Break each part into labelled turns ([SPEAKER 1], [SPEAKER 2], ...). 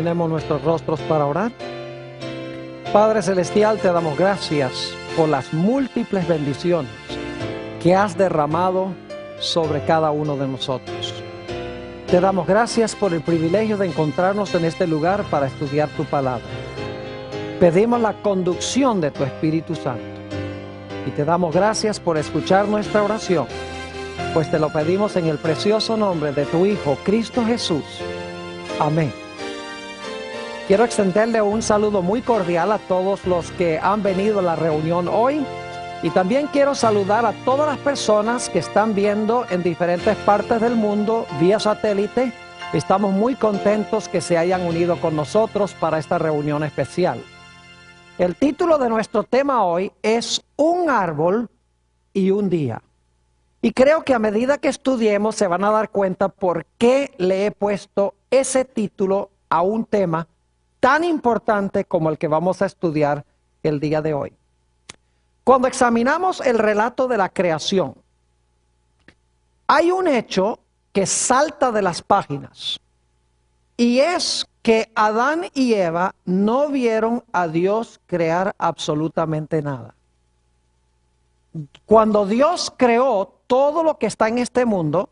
[SPEAKER 1] Inclinemos nuestros rostros para orar. Padre Celestial, te damos gracias por las múltiples bendiciones que has derramado sobre cada uno de nosotros. Te damos gracias por el privilegio de encontrarnos en este lugar para estudiar tu palabra. Pedimos la conducción de tu Espíritu Santo y te damos gracias por escuchar nuestra oración, pues te lo pedimos en el precioso nombre de tu Hijo, Cristo Jesús. Amén. Quiero extenderle un saludo muy cordial a todos los que han venido a la reunión hoy, y también quiero saludar a todas las personas que están viendo en diferentes partes del mundo vía satélite. Estamos muy contentos que se hayan unido con nosotros para esta reunión especial. El título de nuestro tema hoy es Un árbol y un día. Y creo que a medida que estudiemos se van a dar cuenta por qué le he puesto ese título a un tema tan importante como el que vamos a estudiar el día de hoy. Cuando examinamos el relato de la creación, hay un hecho que salta de las páginas, y es que Adán y Eva no vieron a Dios crear absolutamente nada. Cuando Dios creó todo lo que está en este mundo,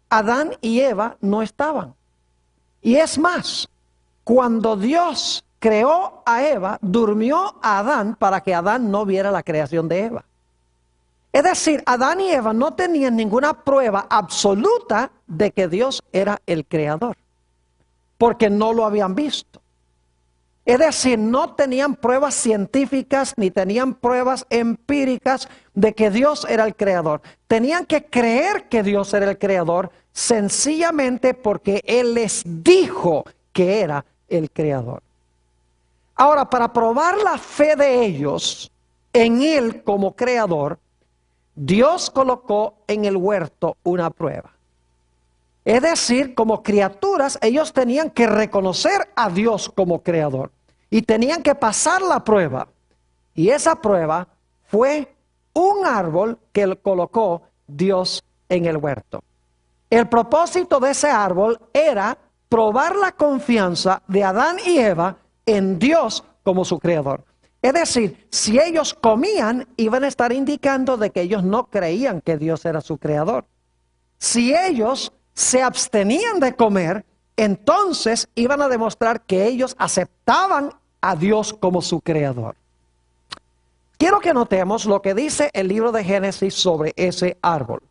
[SPEAKER 1] Adán y Eva no estaban. Y es más, cuando Dios creó a Eva, durmió a Adán para que Adán no viera la creación de Eva. Es decir, Adán y Eva no tenían ninguna prueba absoluta de que Dios era el creador, porque no lo habían visto. Es decir, no tenían pruebas científicas ni tenían pruebas empíricas de que Dios era el creador. Tenían que creer que Dios era el creador sencillamente porque Él les dijo que era el creador. Ahora, para probar la fe de ellos en Él como creador, Dios colocó en el huerto una prueba. Es decir, como criaturas, ellos tenían que reconocer a Dios como creador y tenían que pasar la prueba. Y esa prueba fue un árbol que colocó Dios en el huerto. El propósito de ese árbol era probar la confianza de Adán y Eva en Dios como su creador. Es decir, si ellos comían, iban a estar indicando de que ellos no creían que Dios era su creador. Si ellos se abstenían de comer, entonces iban a demostrar que ellos aceptaban a Dios como su creador. Quiero que notemos lo que dice el libro de Génesis sobre ese árbol.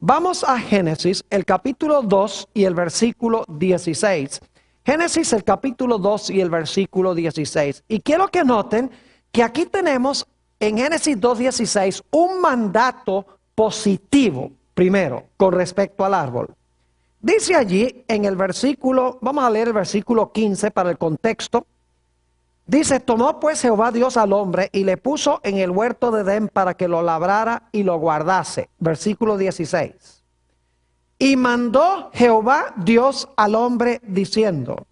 [SPEAKER 1] Vamos a Génesis, el capítulo 2 y el versículo 16. Génesis, el capítulo 2 y el versículo 16. Y quiero que noten que aquí tenemos en Génesis 2:16 un mandato positivo, primero, con respecto al árbol. Dice allí en el versículo, vamos a leer el versículo 15 para el contexto. Dice: tomó pues Jehová Dios al hombre y le puso en el huerto de Edén para que lo labrara y lo guardase. Versículo 16. Y mandó Jehová Dios al hombre diciendo: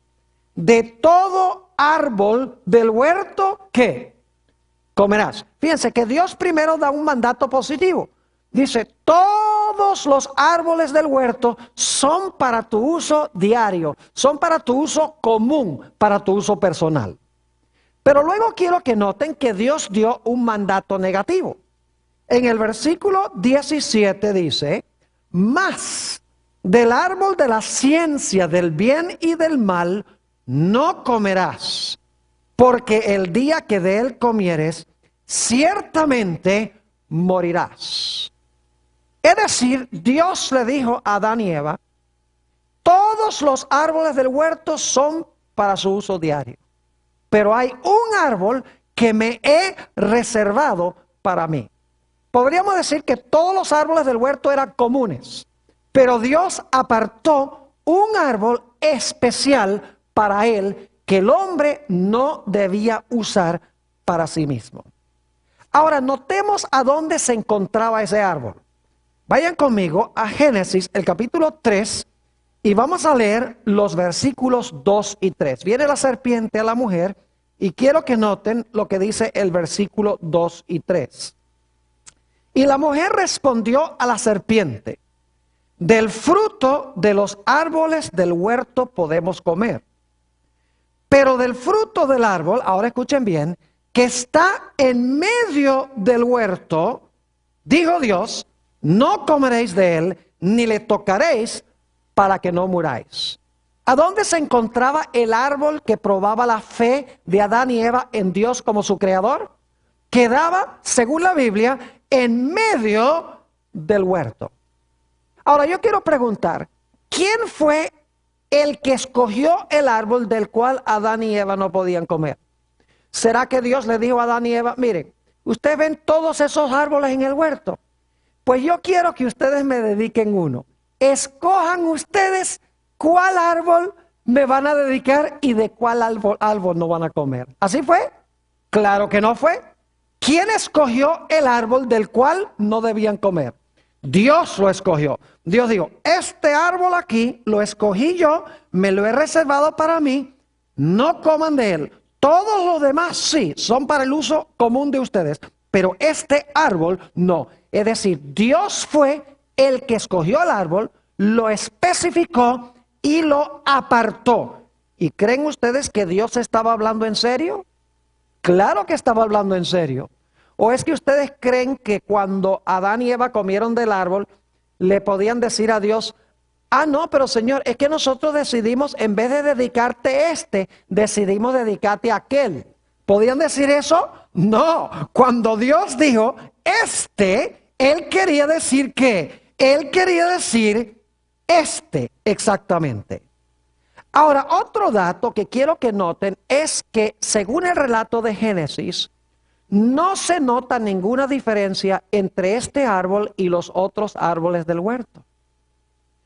[SPEAKER 1] de todo árbol del huerto, ¿qué? Comerás. Fíjense que Dios primero da un mandato positivo. Dice: todos los árboles del huerto son para tu uso diario, son para tu uso común, para tu uso personal. Pero luego quiero que noten que Dios dio un mandato negativo. En el versículo 17 dice: mas del árbol de la ciencia del bien y del mal no comerás, porque el día que de él comieres, ciertamente morirás. Es decir, Dios le dijo a Adán y Eva: todos los árboles del huerto son para su uso diario, pero hay un árbol que me he reservado para mí. Podríamos decir que todos los árboles del huerto eran comunes, pero Dios apartó un árbol especial para él que el hombre no debía usar para sí mismo. Ahora, notemos a dónde se encontraba ese árbol. Vayan conmigo a Génesis, el capítulo 3, y vamos a leer los versículos 2 y 3. Viene la serpiente a la mujer, y quiero que noten lo que dice el versículo 2 y 3. Y la mujer respondió a la serpiente: del fruto de los árboles del huerto podemos comer, Pero del fruto del árbol, ahora escuchen bien, que está en medio del huerto, dijo Dios, no comeréis de él, ni le tocaréis para que no muráis. ¿A dónde se encontraba el árbol que probaba la fe de Adán y Eva en Dios como su creador? Quedaba, según la Biblia, en medio del huerto. Ahora yo quiero preguntar, ¿quién fue el que escogió el árbol del cual Adán y Eva no podían comer? ¿Será que Dios le dijo a Adán y Eva, miren, ustedes ven todos esos árboles en el huerto? Pues yo quiero que ustedes me dediquen uno. Escojan ustedes cuál árbol me van a dedicar y de cuál árbol no van a comer. ¿Así fue? Claro que no fue. ¿Quién escogió el árbol del cual no debían comer? Dios lo escogió. Dios dijo, este árbol aquí lo escogí yo, me lo he reservado para mí, no coman de él. Todos los demás sí, son para el uso común de ustedes, pero este árbol no. Es decir, Dios fue el que escogió el árbol, lo especificó y lo apartó. ¿Y creen ustedes que Dios estaba hablando en serio? Claro que estaba hablando en serio. ¿O es que ustedes creen que cuando Adán y Eva comieron del árbol, le podían decir a Dios, ah, no, pero Señor, es que nosotros decidimos, en vez de dedicarte decidimos dedicarte a aquel? ¿Podían decir eso? No. Cuando Dios dijo, Él quería decir ¿qué? Él quería decir exactamente. Ahora, otro dato que quiero que noten es que, según el relato de Génesis, no se nota ninguna diferencia entre este árbol y los otros árboles del huerto.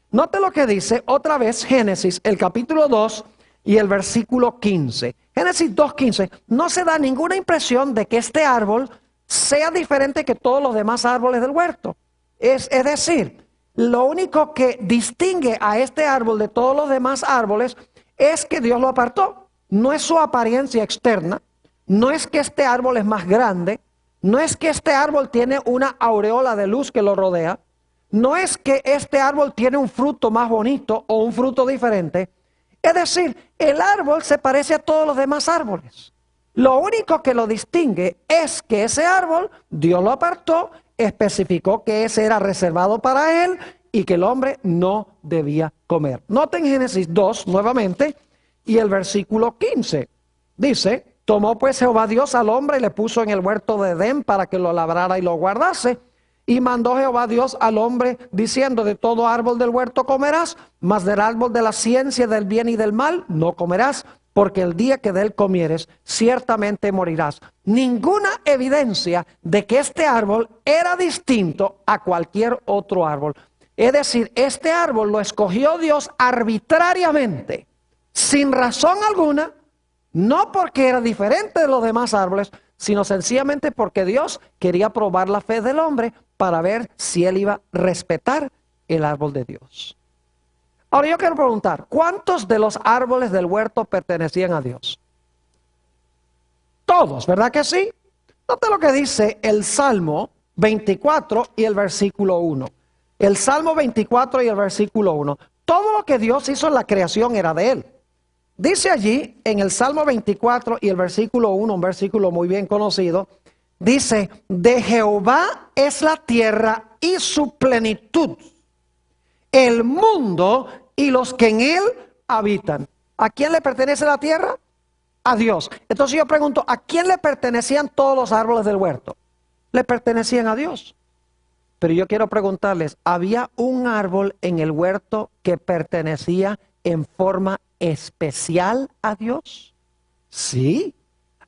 [SPEAKER 1] Note lo que dice otra vez Génesis, el capítulo 2 y el versículo 15. Génesis 2:15, no se da ninguna impresión de que este árbol sea diferente que todos los demás árboles del huerto. Es decir, lo único que distingue a este árbol de todos los demás árboles es que Dios lo apartó. No es su apariencia externa, no es que este árbol es más grande, no es que este árbol tiene una aureola de luz que lo rodea, no es que este árbol tiene un fruto más bonito o un fruto diferente. Es decir, el árbol se parece a todos los demás árboles. Lo único que lo distingue es que ese árbol, Dios lo apartó, especificó que ese era reservado para él y que el hombre no debía comer. Noten Génesis 2 nuevamente y el versículo 15. Dice, tomó pues Jehová Dios al hombre y le puso en el huerto de Edén para que lo labrara y lo guardase. Y mandó Jehová Dios al hombre diciendo, de todo árbol del huerto comerás, mas del árbol de la ciencia del bien y del mal no comerás, porque el día que de él comieres, ciertamente morirás. Ninguna evidencia de que este árbol era distinto a cualquier otro árbol. Es decir, este árbol lo escogió Dios arbitrariamente, sin razón alguna, no porque era diferente de los demás árboles, sino sencillamente porque Dios quería probar la fe del hombre para ver si él iba a respetar el árbol de Dios. Ahora yo quiero preguntar, ¿cuántos de los árboles del huerto pertenecían a Dios? Todos, ¿verdad que sí? Note lo que dice el Salmo 24 y el versículo 1. El Salmo 24 y el versículo 1. Todo lo que Dios hizo en la creación era de él. Dice allí en el Salmo 24 y el versículo 1, un versículo muy bien conocido, dice, de Jehová es la tierra y su plenitud, el mundo y los que en él habitan. ¿A quién le pertenece la tierra? A Dios. Entonces yo pregunto, ¿a quién le pertenecían todos los árboles del huerto? Le pertenecían a Dios. Pero yo quiero preguntarles, ¿había un árbol en el huerto que pertenecía en forma especial a Dios? Sí.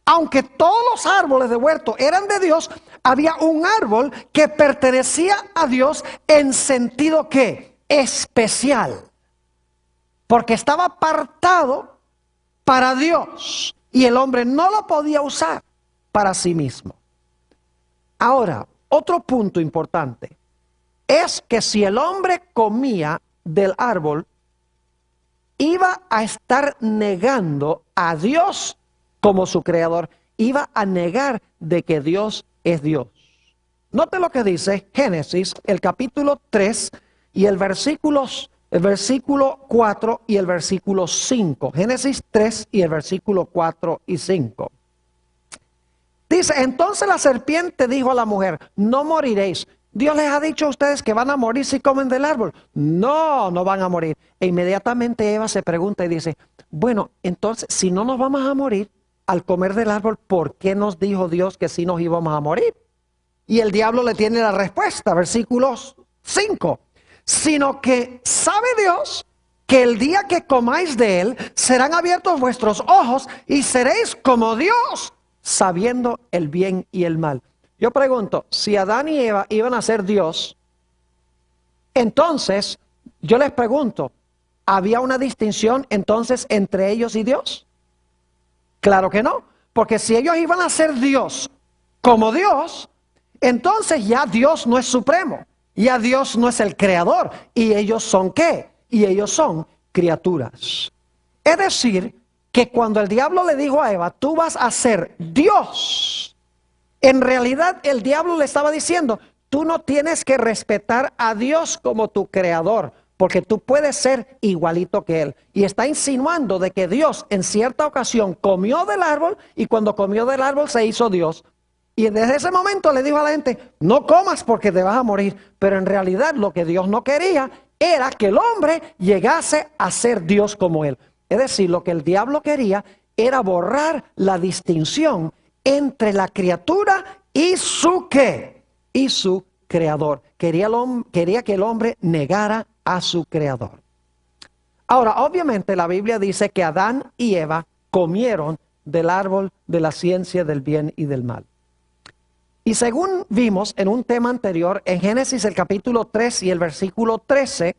[SPEAKER 1] Aunque todos los árboles del huerto eran de Dios, había un árbol que pertenecía a Dios en sentido que especial. Porque estaba apartado para Dios y el hombre no lo podía usar para sí mismo. Ahora, otro punto importante es que si el hombre comía del árbol, iba a estar negando a Dios como su creador. Iba a negar de que Dios es Dios. Note lo que dice Génesis, el capítulo 3 y el versículos el versículo 4 y el versículo 5. Génesis 3 y el versículo 4 y 5. Dice, entonces la serpiente dijo a la mujer, no moriréis. Dios les ha dicho a ustedes que van a morir si comen del árbol. No, no van a morir. E inmediatamente Eva se pregunta y dice, bueno, entonces si no nos vamos a morir al comer del árbol, ¿por qué nos dijo Dios que sí nos íbamos a morir? Y el diablo le tiene la respuesta, versículos 5. Sino que sabe Dios que el día que comáis de él, serán abiertos vuestros ojos y seréis como Dios, sabiendo el bien y el mal. Yo pregunto, si Adán y Eva iban a ser Dios, entonces yo les pregunto, ¿había una distinción entonces entre ellos y Dios? Claro que no, porque si ellos iban a ser Dios como Dios, entonces ya Dios no es supremo, ya Dios no es el creador, y ellos son ¿qué? Y ellos son criaturas. Es decir, que cuando el diablo le dijo a Eva, tú vas a ser Dios, en realidad el diablo le estaba diciendo, tú no tienes que respetar a Dios como tu creador, porque tú puedes ser igualito que él. Y está insinuando de que Dios en cierta ocasión comió del árbol, y cuando comió del árbol se hizo Dios. Y desde ese momento le dijo a la gente, no comas porque te vas a morir. Pero en realidad lo que Dios no quería era que el hombre llegase a ser Dios como él. Es decir, lo que el diablo quería era borrar la distinción entre la criatura y su ¿qué? Y su creador. Quería que el hombre negara a su creador. Ahora, obviamente la Biblia dice que Adán y Eva comieron del árbol de la ciencia del bien y del mal. Y según vimos en un tema anterior, en Génesis el capítulo 3 y el versículo 13,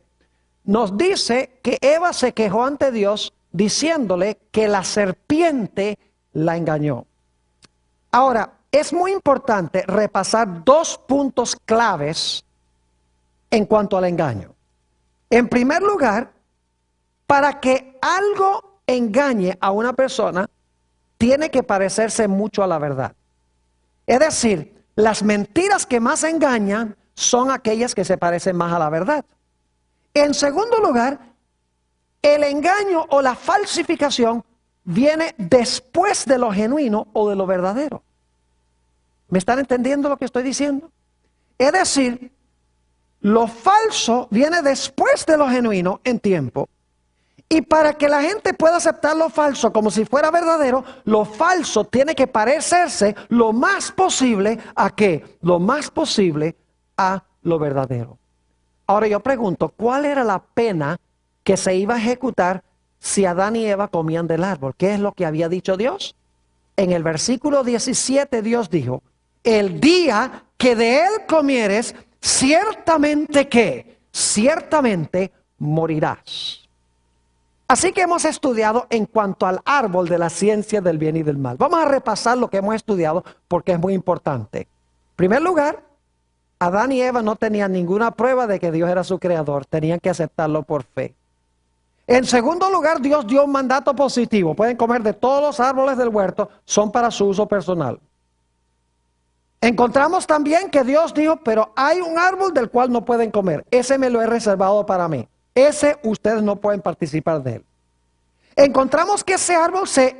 [SPEAKER 1] nos dice que Eva se quejó ante Dios diciéndole que la serpiente la engañó. Ahora, es muy importante repasar dos puntos claves en cuanto al engaño. En primer lugar, para que algo engañe a una persona, tiene que parecerse mucho a la verdad. Es decir, las mentiras que más engañan son aquellas que se parecen más a la verdad. En segundo lugar, el engaño o la falsificación viene después de lo genuino o de lo verdadero. ¿Me están entendiendo lo que estoy diciendo? Es decir, lo falso viene después de lo genuino en tiempo. Y para que la gente pueda aceptar lo falso como si fuera verdadero, lo falso tiene que parecerse lo más posible ¿a qué? Lo más posible a lo verdadero. Ahora yo pregunto, ¿cuál era la pena que se iba a ejecutar si Adán y Eva comían del árbol? ¿Qué es lo que había dicho Dios? En el versículo 17 Dios dijo, el día que de él comieres, ciertamente ¿qué? Ciertamente morirás. Así que hemos estudiado en cuanto al árbol de la ciencia del bien y del mal. Vamos a repasar lo que hemos estudiado porque es muy importante. En primer lugar, Adán y Eva no tenían ninguna prueba de que Dios era su creador. Tenían que aceptarlo por fe. En segundo lugar, Dios dio un mandato positivo. Pueden comer de todos los árboles del huerto, son para su uso personal. Encontramos también que Dios dijo, pero hay un árbol del cual no pueden comer. Ese me lo he reservado para mí. Ese ustedes no pueden participar de él. Encontramos que ese árbol se